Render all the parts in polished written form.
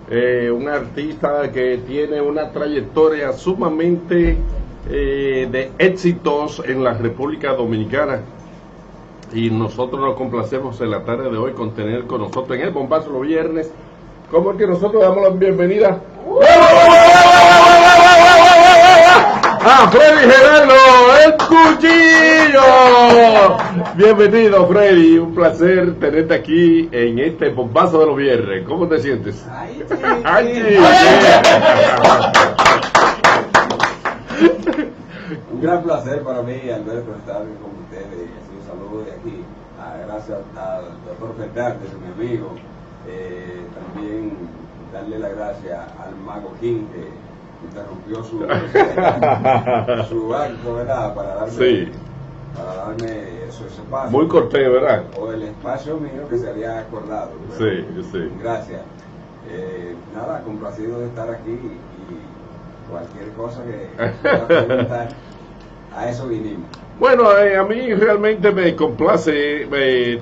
un artista que tiene una trayectoria sumamente de éxitos en la República Dominicana. Y nosotros nos complacemos en la tarde de hoy con tener con nosotros en el Bombazo los viernes, como el que nosotros damos la bienvenida a Freddy Gerardo, el Cuchillo. Bienvenido, Freddy, un placer tenerte aquí en este Bombazo de los viernes. ¿Cómo te sientes? Un gran placer para mí, Alberto, estar con ustedes. Un saludo de aquí. Gracias al doctor Fernández, mi amigo. También darle las gracias al Mago King, que interrumpió su acto, ¿verdad? Para darme ese espacio. Muy cortés, ¿verdad? O el espacio mío que se había acordado. Sí. Gracias. Nada, complacido de estar aquí y cualquier cosa que pueda preguntar, a eso vinimos. Bueno, a mí realmente me complace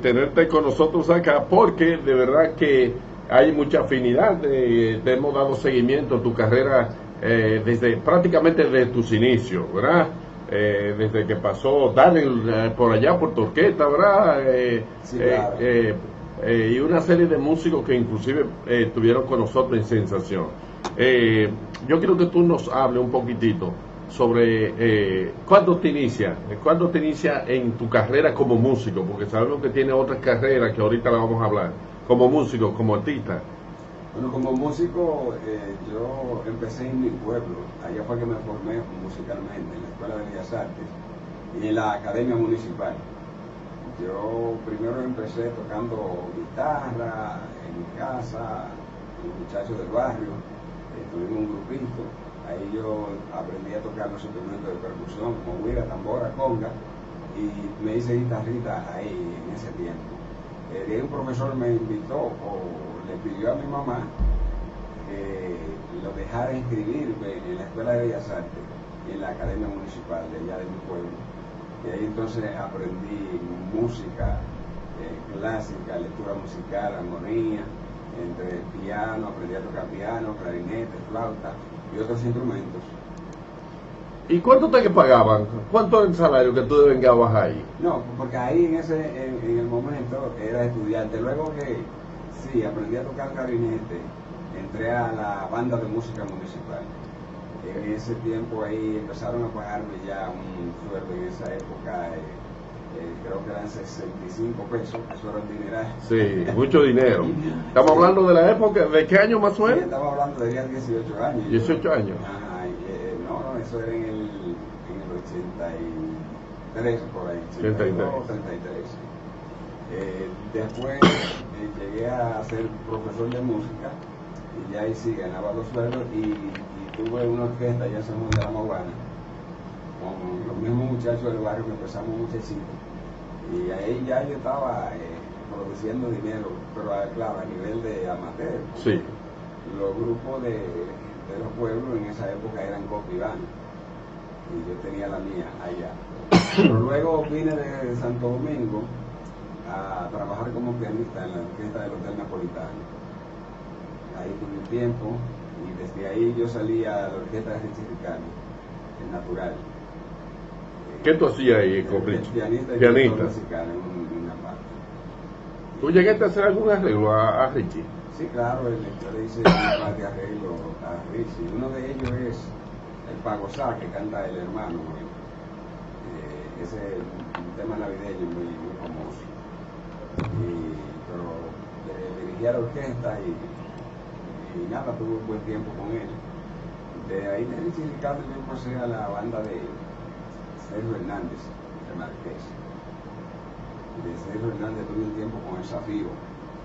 tenerte con nosotros acá, porque de verdad que hay mucha afinidad. Te hemos dado seguimiento a tu carrera prácticamente desde tus inicios, ¿verdad? Desde que pasó Daniel por allá por Torqueta, ¿verdad? Sí, claro. Y una serie de músicos que inclusive estuvieron con nosotros en Sensación. Yo quiero que tú nos hables un poquitito sobre cuándo te inicia en tu carrera como músico, porque sabemos que tiene otras carreras que ahorita la vamos a hablar, como músico, como artista. Bueno, como músico, yo empecé en mi pueblo. Allá fue que me formé musicalmente, en la Escuela de Bellas Artes y en la Academia Municipal. Yo primero empecé tocando guitarra en mi casa, los muchachos del barrio, tuvimos un grupito. Ahí yo aprendí a tocar los instrumentos de percusión, como huira, tambora, conga, y me hice guitarrita ahí en ese tiempo. Un profesor me invitó le pidió a mi mamá que lo dejara inscribirme en la Escuela de Bellas Artes y en la Academia Municipal de allá de mi pueblo. Y ahí entonces aprendí música clásica, lectura musical, armonía, entre piano, aprendí a tocar piano, clarinete, flauta y otros instrumentos. ¿Y cuánto te pagaban? ¿Cuánto era el salario que tú devengabas ahí? No, porque ahí en el momento era estudiante. Luego que sí, aprendí a tocar clarinete, entré a la banda de música municipal. En ese tiempo ahí empezaron a pagarme ya un sueldo en esa época, creo que eran 65 pesos, eso era un dineral. Sí, mucho dinero. Estamos hablando de la época, ¿de qué año más o menos? Sí, estamos hablando de 18 años. 18 años. Ajá, no, eso era en el 83, por ahí, 82, 33. Después llegué a ser profesor de música y ya ahí sí ganaba los sueldos y tuve una orquesta ya en San Juan de la Maguana con los mismos muchachos del barrio que empezamos muchachitos, y ahí ya yo estaba produciendo dinero, pero claro, a nivel de amateur. Sí. Los grupos de los pueblos en esa época eran Copibán y yo tenía la mía allá. Pero luego vine de Santo Domingo a trabajar como pianista en la orquesta del Hotel Napolitano. Ahí tuve un tiempo y desde ahí yo salí a la orquesta de Richie Ricardo, el Natural. ¿Qué tú hacías ahí con Richie? Pianista musical en una parte. ¿Tú llegaste a hacer algún arreglo a Richie? Sí, claro, yo le hice un par de arreglos a Richie. Uno de ellos es el Pagosá, que canta el hermano. Ese es un tema navideño muy famoso. Pero dirigí a la orquesta y nada, tuve un buen tiempo con él. De ahí de Richie Ricardo yo pasé a la banda de Sergio Hernández, de Marqués. De Sergio Hernández tuve un tiempo con el Zafiro,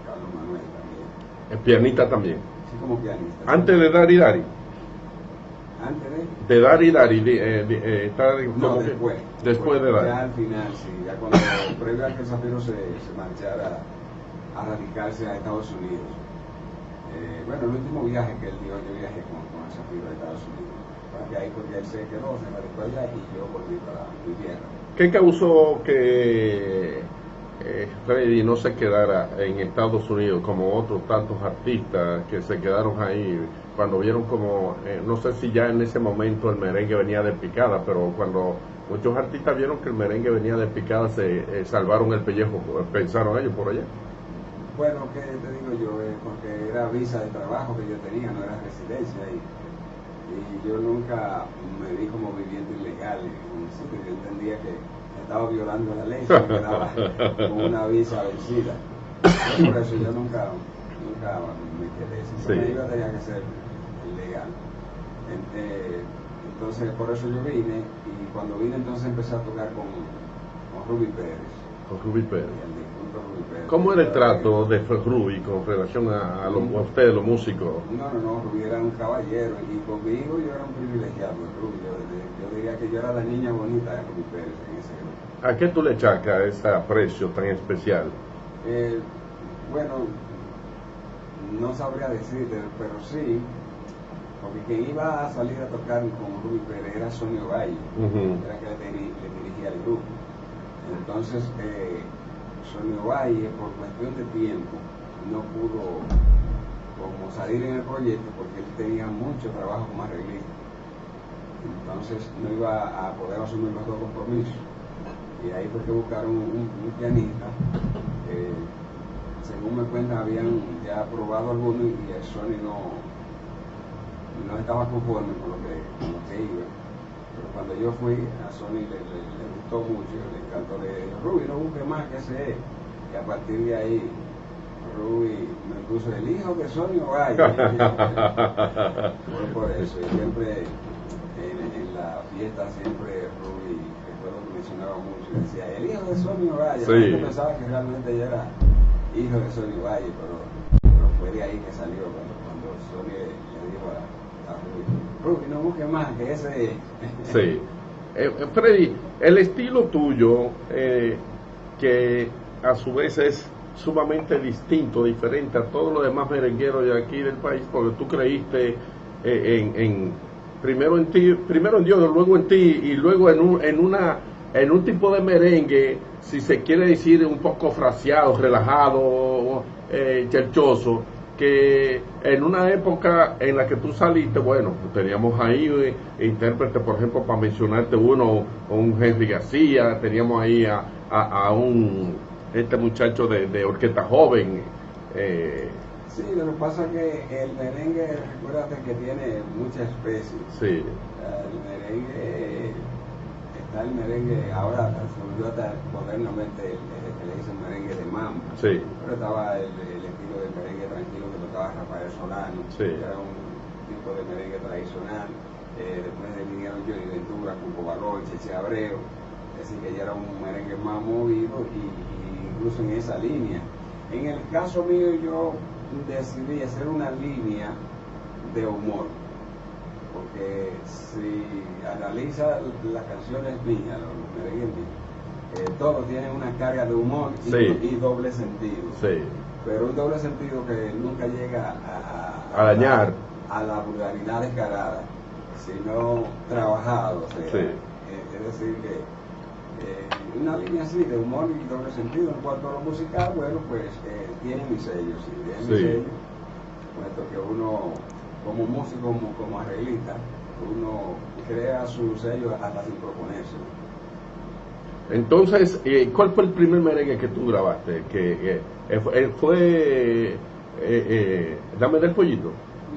Carlos Manuel también. ¿El pianista también? Sí, como pianista. ¿Antes de Dari Dari? ¿Antes de? De Dari Dari, no, después. Después de Dari. Ya al final, sí, ya cuando, previo a que el Zafiro se marchara a radicarse a Estados Unidos. Bueno, el último viaje que él dio, yo viajé con el Zafiro a Estados Unidos. Porque ahí porque él se quedó, se radicó allá y yo volví para mi tierra. ¿Qué causó que Freddy no se quedara en Estados Unidos como otros tantos artistas que se quedaron ahí cuando vieron como, no sé si ya en ese momento el merengue venía de picada, pero cuando muchos artistas vieron que el merengue venía de picada, se salvaron el pellejo, pensaron ellos por allá. Bueno, ¿qué te digo yo? Porque era visa de trabajo que yo tenía, no era residencia, y yo nunca me vi como viviendo ilegal en un sitio. Yo entendía que estaba violando la ley, me quedaba con una visa vencida. Por eso yo nunca me quedé. Si me iba tenía que ser legal. Entonces por eso yo vine, y cuando vine entonces empecé a tocar con Ruby Pérez. Con Ruby Pérez. Ruby Pérez. ¿Cómo era el trato de Ruby con relación a ustedes, los músicos? No, Ruby era un caballero, y conmigo yo era un privilegiado. Ruby, yo diría que yo era la niña bonita de Ruby Pérez en ese grupo. ¿A qué tú le achacas ese aprecio tan especial? Bueno, no sabría decirte, pero sí, porque quien iba a salir a tocar con Ruby Pérez era Sonio Valle, era que le dirigía el grupo. Entonces, Sonio Valle, por cuestión de tiempo, no pudo como salir en el proyecto porque él tenía mucho trabajo como arreglista. Entonces no iba a poder asumir los dos compromisos. Y ahí fue que buscaron un pianista. Según me cuentan, habían ya probado algunos, y el Sony no estaba conforme con lo que iba. Pero cuando yo fui, a Sony le gustó mucho, le encantó. Le dijo: Ruby, no busque más que ese. Y a partir de ahí, Ruby me puso el hijo de Sonio Valle. Fue por eso. Y siempre, en la fiesta, siempre Ruby, recuerdo que mencionaba mucho, y decía: el hijo de Sonio Valle. Sí. Yo pensaba que realmente ella era hijo de Sonio Valle, pero fue de ahí que salió cuando Sonio le dijo a Ruby: no busque más que ese. Sí. Freddy, el estilo tuyo, que a su vez es sumamente distinto, diferente a todos los demás merengueros de aquí del país, porque tú creíste primero en Dios, luego en ti, y luego en un tipo de merengue, si se quiere decir, un poco fraseado, relajado, cherchoso, que en una época en la que tú saliste, bueno, teníamos ahí intérpretes, por ejemplo, para mencionarte uno, un Henry García, teníamos ahí a este muchacho de orquesta joven. Sí, lo que pasa es que el merengue, recuérdate que tiene muchas especies. Sí. Está el merengue, ahora se volvió hasta modernamente el que le dicen merengue de mambo. Sí. Pero estaba el estilo del merengue tranquilo que tocaba Rafael Solano, sí, que era un tipo de merengue tradicional. Después vinieron Johnny Ventura, Cuco Baló, Cheche Abreu, es decir, que ya era un merengue más movido, y incluso en esa línea. En el caso mío, yo decidí hacer una línea de humor, porque si analiza las canciones mías, los merengues míos, todos tienen una carga de humor y doble sentido. Sí. Pero un doble sentido que nunca llega a dañar, a la vulgaridad descarada, sino trabajado. O sea, sí. Es decir, que una línea así de humor y doble sentido. En cuanto a lo musical, bueno, pues tiene mi sello, sí, tiene mi sello, puesto que uno, como músico, como arreglista, uno crea su sello hasta sin proponerse. Entonces, ¿cuál fue el primer merengue que tú grabaste? ¿Fue Dame del Pollito?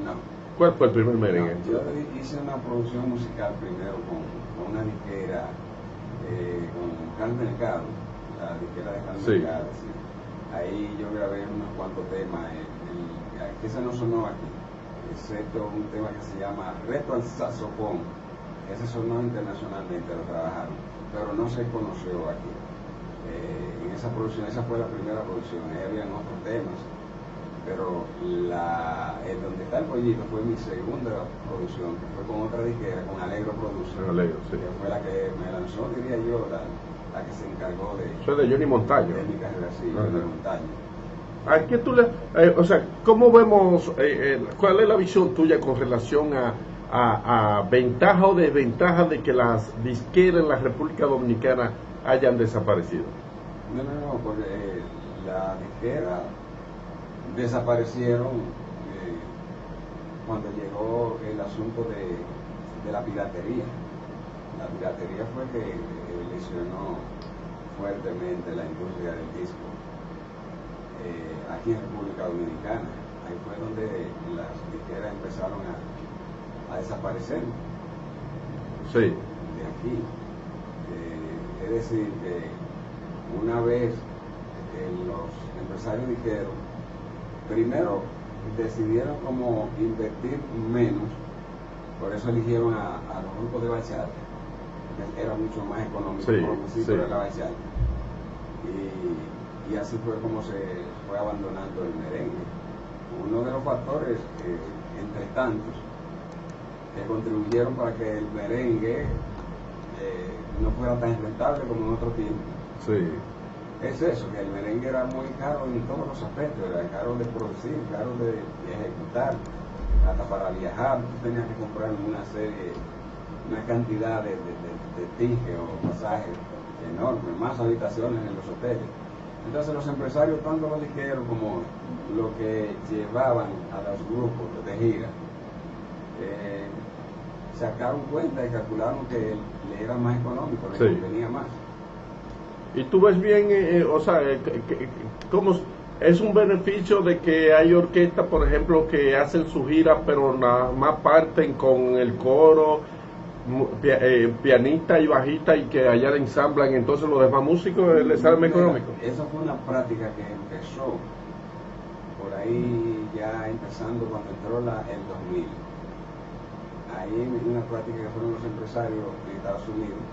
No. ¿Cuál fue el primer merengue? No, yo hice una producción musical primero con una disquera, con Carmen Mercado, la disquera de Carmen Mercado. Sí. Ahí yo grabé unos cuantos temas, que ese no sonó aquí, excepto un tema que se llama Reto al Saxofón. Ese sonó internacionalmente, lo trabajaron, pero no se conoció aquí. En esa producción, esa fue la primera producción, ahí habían otros temas, pero donde está el pollito fue mi segunda producción, que fue con otra disquera, con Alegro Producer, sí, que fue la que me lanzó, diría yo, la que se encargó de... Eso es de Johnny Montaño. De mi carrera, sí, de Montaño. ¿A qué tú o sea, cómo vemos, cuál es la visión tuya con relación a ventaja o desventaja de que las disqueras en la República Dominicana hayan desaparecido? No, porque la disquera desaparecieron cuando llegó el asunto de la piratería. La piratería fue que lesionó fuertemente la industria del disco aquí en República Dominicana. Ahí fue donde las disqueras empezaron a desaparecer. Sí. De aquí. Es decir, que una vez los empresarios dijeron, primero decidieron como invertir menos, por eso eligieron a los grupos de bachata, era mucho más económico producir la bachata, y así fue como se fue abandonando el merengue. Uno de los factores, entre tantos, que contribuyeron para que el merengue no fuera tan rentable como en otro tiempo. Sí. Es eso, que el merengue era muy caro en todos los aspectos, era caro de producir, caro de ejecutar, hasta para viajar tú tenías que comprar una cantidad de tickets o pasajes enormes, más habitaciones en los hoteles. Entonces los empresarios, tanto los disqueros como los que llevaban a los grupos de gira, sacaron cuenta y calcularon que le era más económico, le convenía más. Y tú ves bien, o sea, ¿cómo es un beneficio de que hay orquestas, por ejemplo, que hacen su gira, pero nada más parten con el coro, pianista y bajista, y que allá le ensamblan, entonces los demás músicos les sale más económico? Esa fue una práctica que empezó por ahí, ya empezando cuando entró el 2000. Ahí una práctica que fueron los empresarios de Estados Unidos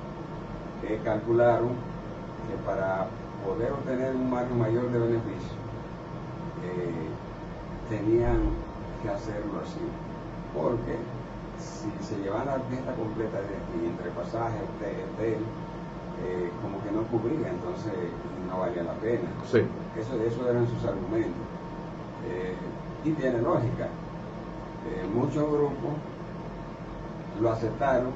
que calcularon que para poder obtener un margen mayor de beneficio tenían que hacerlo así, porque si se llevaban la orquesta completa de aquí, entre pasajes, hotel, como que no cubría, entonces no valía la pena. Sí. Eso eran sus argumentos, y tiene lógica. Muchos grupos lo aceptaron,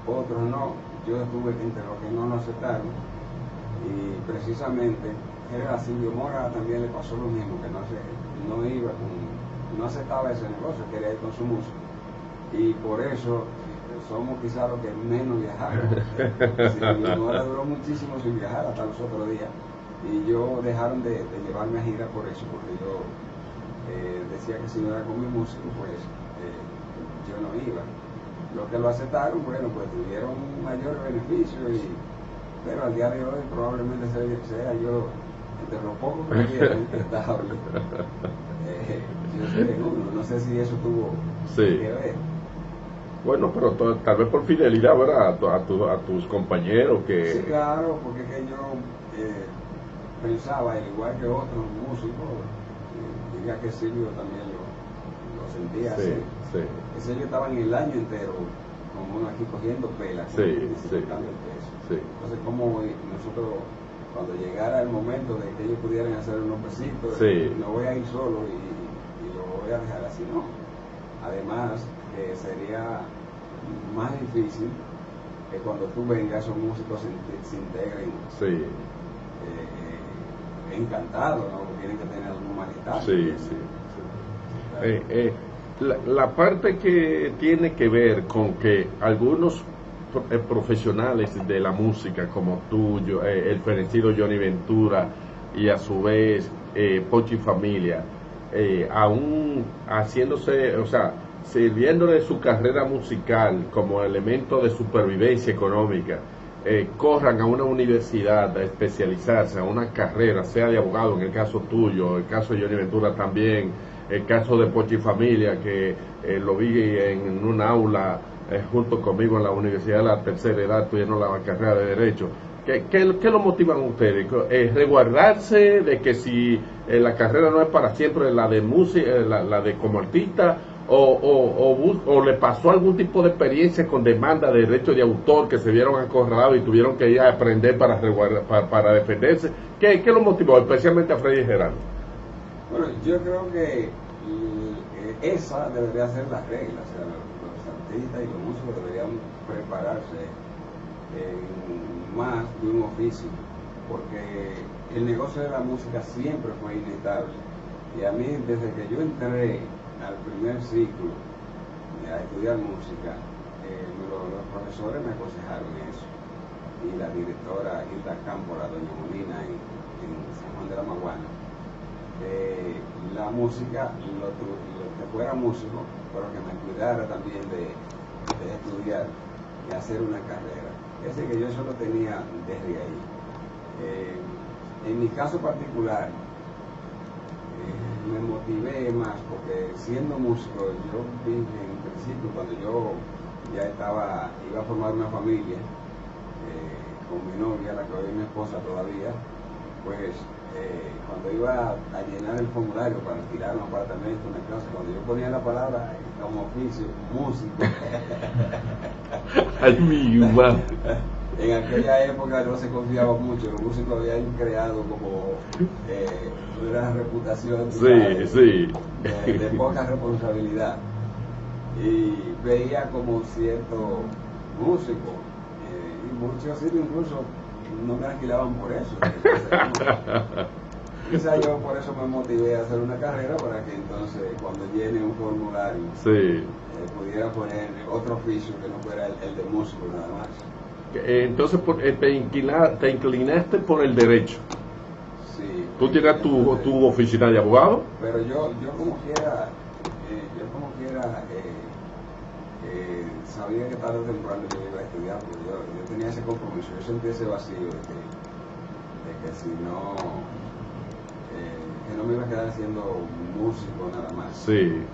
otros no. Yo estuve entre los que no lo aceptaron, y precisamente a Silvio Mora también le pasó lo mismo, que no aceptaba ese negocio, quería ir con su música, y por eso somos quizás los que menos viajaron. Silvio Mora duró muchísimo sin viajar hasta los otros días, y yo dejaron de llevarme a gira por eso, porque yo decía que si no era con mi músico, pues yo no iba. Los que lo aceptaron, bueno, pues tuvieron un mayor beneficio, pero al día de hoy probablemente sea yo, entre los pocos que quieren, estable. Yo seré uno, no sé si eso tuvo que ver. Bueno, pero tal vez por fidelidad, ¿verdad? A tus compañeros que... Sí, claro, porque es que yo pensaba, al igual que otros músicos, diga que Silvio también lo sentía así. Ese yo estaba en el año entero, como uno aquí cogiendo pelas, necesitando el peso. Entonces, como nosotros, cuando llegara el momento de que ellos pudieran hacer unos besitos, no voy a ir solo y lo voy a dejar así, no. Además, sería más difícil que cuando tú vengas, esos músicos se integren encantados, ¿no? Tienen que tener algún malestar. La parte que tiene que ver con que algunos profesionales de la música como tú, el fenecido Johnny Ventura y a su vez Pochi Familia, aún haciéndose, o sea, sirviéndole su carrera musical como elemento de supervivencia económica, corran a una universidad a especializarse, a una carrera, sea de abogado en el caso tuyo, el caso de Johnny Ventura también, el caso de Pochi Familia, que lo vi en un aula junto conmigo en la Universidad de la Tercera Edad, estudiando la carrera de Derecho. ¿Qué lo motivan a ustedes? ¿Resguardarse de que si la carrera no es para siempre, la de música, la de como artista, o le pasó algún tipo de experiencia con demanda de derechos de autor que se vieron acorralados y tuvieron que ir a aprender para defenderse? ¿Qué lo motivó, especialmente a Freddy Gerardo? Bueno, yo creo que esa debería ser la regla, o sea, los artistas y los músicos deberían prepararse en más de un oficio, porque el negocio de la música siempre fue inestable. Y a mí, desde que yo entré al primer ciclo a estudiar música, los profesores me aconsejaron eso. Y la directora Hilda Cámpora, doña Molina, en San Juan de la Maguana, la música, lo que fuera músico, pero que me cuidara también de estudiar y hacer una carrera. Es decir, que yo eso lo tenía desde ahí. En mi caso particular, me motivé más porque siendo músico, yo vi en principio cuando yo ya iba a formar una familia con mi novia, la que hoy es mi esposa todavía, pues cuando iba a llenar el formulario para alquilar un apartamento, una casa, cuando yo ponía la palabra como oficio, músico. Ay, mi madre. En aquella época no se confiaba mucho, los músicos habían creado como una reputación de poca responsabilidad, y veía como cierto músico, y muchos sitios incluso no me alquilaban por eso. Quizá yo por eso me motivé a hacer una carrera, para que entonces cuando llene un formulario pudiera poner otro oficio que no fuera el de músico nada más. Entonces te inclinaste por el derecho. Sí. ¿Tú tienes tu oficina de abogado? Pero yo como quiera, sabía que tarde o temprano yo iba a estudiar, porque yo tenía ese compromiso, yo sentí ese vacío de que si no, que no me iba a quedar siendo músico nada más. Sí.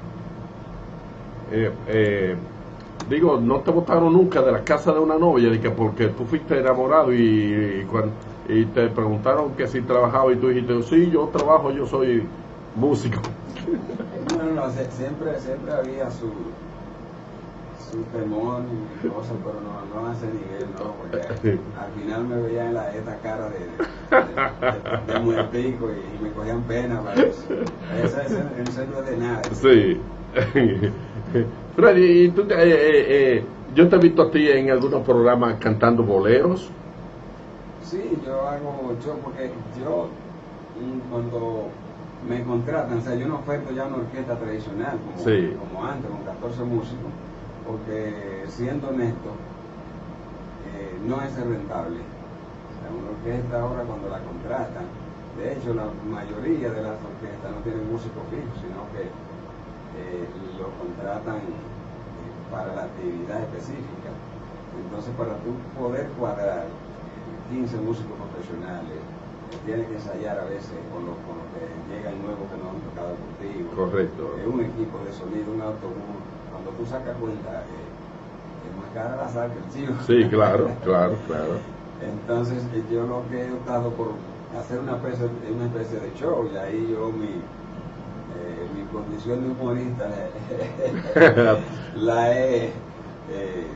Digo, no te botaron nunca de la casa de una novia, de que porque tú fuiste enamorado y te preguntaron que si trabajaba y tú dijiste, sí, yo trabajo, yo soy músico. No, siempre había su temor y cosas, pero no a ese nivel, no, porque al final me veían esta cara de muertico y me cogían pena para eso. Eso no es de nada. Sí. Freddy, yo te he visto a ti en algunos programas cantando boleros. Sí, yo hago show porque yo cuando me contratan, o sea, yo no oferto ya una orquesta tradicional como antes, con 14 músicos, porque siendo honesto, no es rentable. O sea, una orquesta ahora cuando la contratan, de hecho la mayoría de las orquestas no tienen músicos fijos, sino que lo contratan para la actividad específica. Entonces, para tú poder cuadrar 15 músicos profesionales, tienes que ensayar a veces con los que llegan nuevos que no han tocado contigo. Correcto. Un equipo de sonido, un autobús. Cuando tú sacas cuenta, es más cara la saca el chivo. Sí, claro. Entonces, yo lo que he optado por hacer una especie de show, y ahí yo mi condición de humorista la he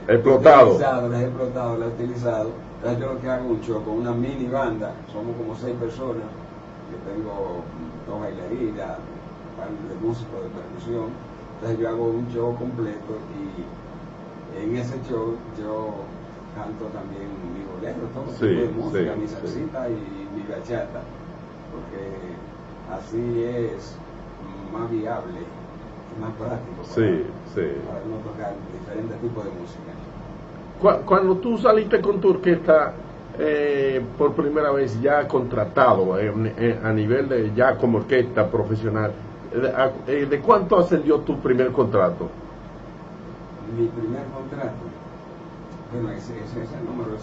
explotado. La he utilizado. Entonces yo lo que hago es un show con una mini banda, somos como 6 personas, yo tengo 2 bailarinas, un par de músicos de percusión. Entonces yo hago un show completo, y en ese show yo canto también mi bolero, todo tipo de música, mi salsita y mi bachata, porque así es más viable y más práctico para uno tocar diferentes tipos de música. Cuando tú saliste con tu orquesta por primera vez ya contratado a nivel de ya como orquesta profesional, ¿de cuánto ascendió tu primer contrato? Mi primer contrato, bueno, ese número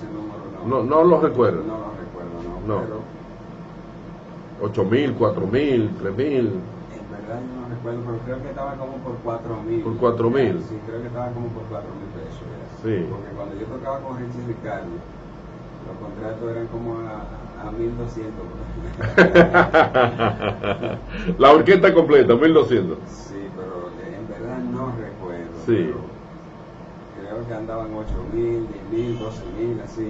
no lo recuerdo. No lo recuerdo, no. Pero 8,000, 4,000, 3,000. En verdad yo no recuerdo, pero creo que estaba como por 4,000. ¿Por 4,000? Sí, creo que estaba como por 4,000 pesos. Sí. Porque cuando yo tocaba con Richie Ricardo, los contratos eran como a 1,200. La orquesta completa, 1,200. Sí, pero en verdad no recuerdo. Sí. Creo que andaban 8,000, 10,000, 12,000, así.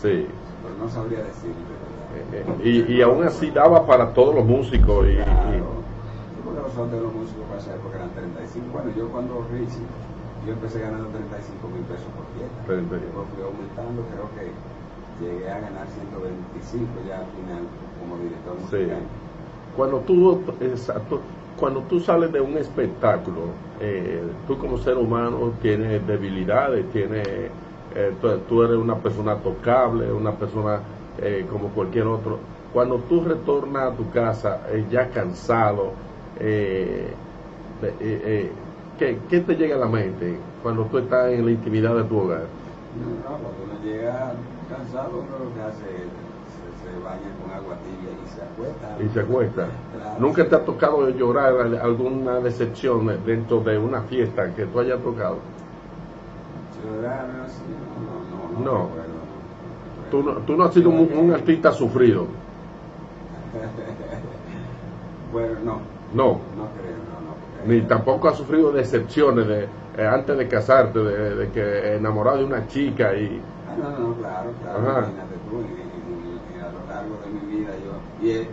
Sí. Pero no sabría decirte. Y aún así daba para todos los músicos. Claro. Porque los sueldos de los músicos para esa época eran 35. Bueno, yo cuando Richie, yo empecé ganando 35,000 pesos por fiesta. Después fui aumentando, creo que llegué a ganar 125 ya al final como director musical. Sí. Cuando tú sales de un espectáculo, tú como ser humano tienes debilidades, tú eres una persona tocable, una persona como cualquier otro. Cuando tú retornas a tu casa ya cansado, ¿qué te llega a la mente cuando tú estás en la intimidad de tu hogar? No, cuando uno llega cansado, uno lo que hace es se baña con agua tibia y se acuesta. Y se acuesta. Claro. ¿Nunca te ha tocado llorar alguna decepción dentro de una fiesta que tú hayas tocado? Llorar, no. Tú no has sido un artista sufrido. Bueno, no. No. No creo, no. Ni tampoco has sufrido decepciones antes de casarte, de que enamorado de una chica y... No, claro. Ajá. Imagínate tú, a lo largo de mi vida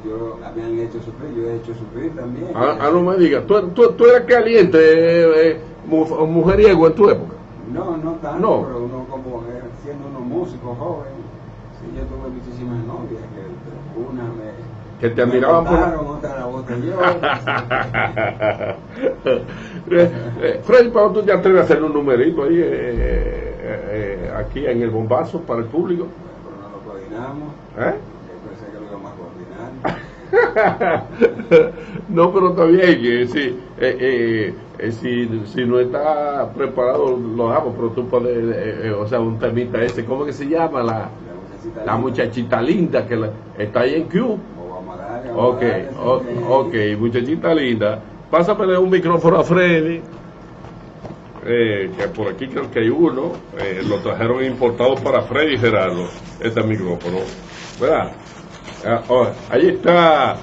yo me han hecho sufrir, yo he hecho sufrir también. No me digas, ¿tú eras caliente, mujeriego en tu época? No tanto, No. Pero uno como siendo uno músico joven, sí, yo tuve muchísimas novias que una que te admiraban por otra la boté yo. Freddy, ¿para tú te atreves a hacer un numerito ahí aquí en el bombazo para el público? Pero no lo coordinamos. Yo pensé que lo íbamos a coordinar. No, pero está bien que si no está preparado lo hago, pero tú puedes, o sea, un temita ese, ¿cómo que se llama? La muchachita linda que está ahí en Q. Ok, muchachita linda. Pásame un micrófono a Freddy, que por aquí creo que hay uno, lo trajeron importado para Freddy Gerardo, este micrófono, ¿verdad? Ahí está